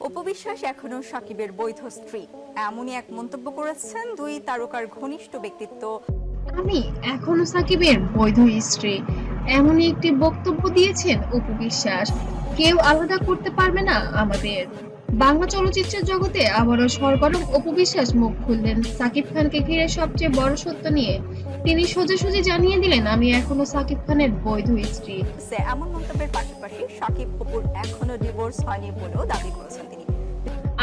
অপু বিশ্বাস এখনো সাকিবের বৈধ স্ত্রী, এমনই এক মন্তব্য করেছেন দুই তারকার ঘনিষ্ঠ ব্যক্তিত্ব। আমি এখনো সাকিবের বৈধ স্ত্রী, এমনই একটি বক্তব্য দিয়েছেন অপু বিশ্বাস। কেউ আলাদা করতে পারবে না আমাদের। বাংলা চলচ্চিত্রের জগতে আবারও সরগরম অপু বিশ্বাস মুখ খুললেন সাকিব খানকে ঘিরে সবচেয়ে বড় সত্য নিয়ে। তিনি সোজাসুজি জানিয়ে দিলেন, আমি এখনো সাকিব খানের বৈধ স্ত্রী। এমন মন্তব্যের পাশাপাশি সাকিব অপুর এখনো ডিভোর্স হয়নি বলেও দাবি করেছেন তিনি।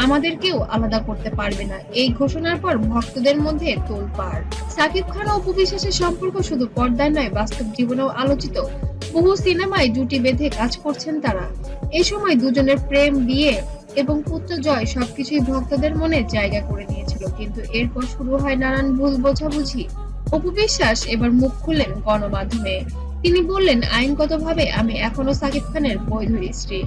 আমাদের কেউ আলাদা করতে পারবে না, এই ঘোষণার পর ভক্তদের মধ্যে তোলপাড়। সাকিব খান ও অপু বিশ্বাসের সম্পর্ক শুধু পর্দায় নয়, বাস্তব জীবনেও আলোচিত। বহু সিনেমায় জুটি বেঁধে কাজ করছেন তারা। এই সময় দুজনের প্রেম, বিয়ে এবং পুত্র জয় সবকিছুই ভক্তদের মনে জায়গা করে নিয়েছিল, কিন্তু এরপর শুরু হয় নানান ভুল বোঝাবুঝি। অপু বিশ্বাস এবার মুখ খুললেন গণমাধ্যমে। তিনি বললেন, আইনগতভাবে আমি এখনো সাকিব খানের বৈধ স্ত্রী।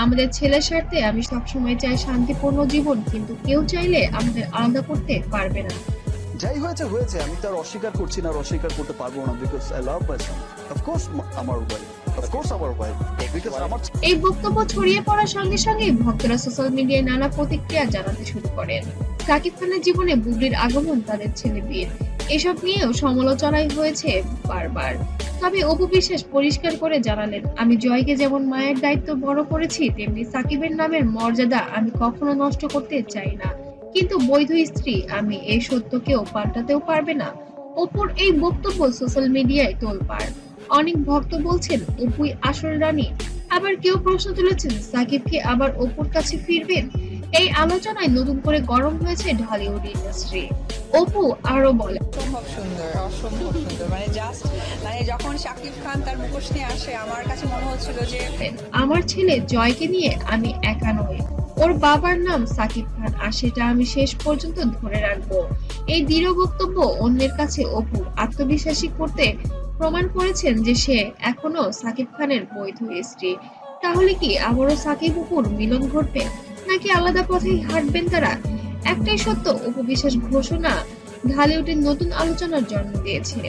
আমাদের ছেলের স্বার্থে আমি সবসময় চাই শান্তিপূর্ণ জীবন, কিন্তু কেউ চাইলে আমাদের আলাদা করতে পারবে না। যাই হয়েছে হয়েছে, আমি তার অস্বীকার করছি না, আর অস্বীকার করতে পারবো না, because I love my Son. Of course আমার ওয়াইফ, অফকোর্স আমার ওয়াইফ, বিকজ আমার। এই বক্তব্য ছড়িয়ে পড়ার সঙ্গে সঙ্গে ভক্তরা সোশ্যাল মিডিয়ায় নানা প্রতিক্রিয়া জানাতে শুরু করেন। সাকিব খানের জীবনে বুবলির আগমন, তাদের ছেলে বিয়ে, এসব নিয়েও সমালোচনাই হয়েছে বারবার। তবে অপু বিশ্বাস পরিষ্কার করে জানালেন, আমি জয়কে যেমন মায়ের দায়িত্ব বড় করেছি, তেমনি সাকিবের নামের মর্যাদা আমি কখনো নষ্ট করতে চাই না। কিন্তু বৈধ স্ত্রী আমি, এই সত্যকেও পাল্টাতেও পারবে না। অপুর এই বক্তব্য সোশ্যাল মিডিয়ায় তোলপাড়। অনেক ভক্ত বলছেন অপুই আসল রানী, আবার কেউ প্রশ্ন তুলেছেন সাকিব কি আবার অপুর কাছে ফিরবেন। এই আলোচনায় নতুন করে গরম হয়েছে ঢালিউড ইন্ডাস্ট্রি। অপু আরো বলে, অসম্ভব সুন্দর, অসম্ভব সুন্দর, মানে যখন শাকিব খান তার মুখোশ নিয়ে আসে, আমার কাছে মনে হচ্ছিল যে আমার ছেলে জয়কে নিয়ে আমি একা নই, ওর বাবার নাম সাকিব খান, আর সেটা আমি শেষ পর্যন্ত ধরে রাখবো। এই দৃঢ় বক্তব্য অন্যের কাছে অপু আত্মবিশ্বাসী করতে প্রমাণ করেছেন যে সে এখনো সাকিব খানের বৈধ স্ত্রী। তাহলে কি আবারও সাকিব অপুর মিলন ঘটবে, নাকি আলাদা পথেই হাঁটবেন তারা? একটাই সত্য, অপু বিশ্বাস ঘোষণা ঢালিউডের নতুন আলোচনার জন্ম দিয়েছে।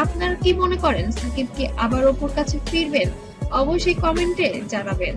আপনারা কি মনে করেন, সাকিব কি আবার অপুর কাছে ফিরবেন? অবশ্যই কমেন্টে জানাবেন।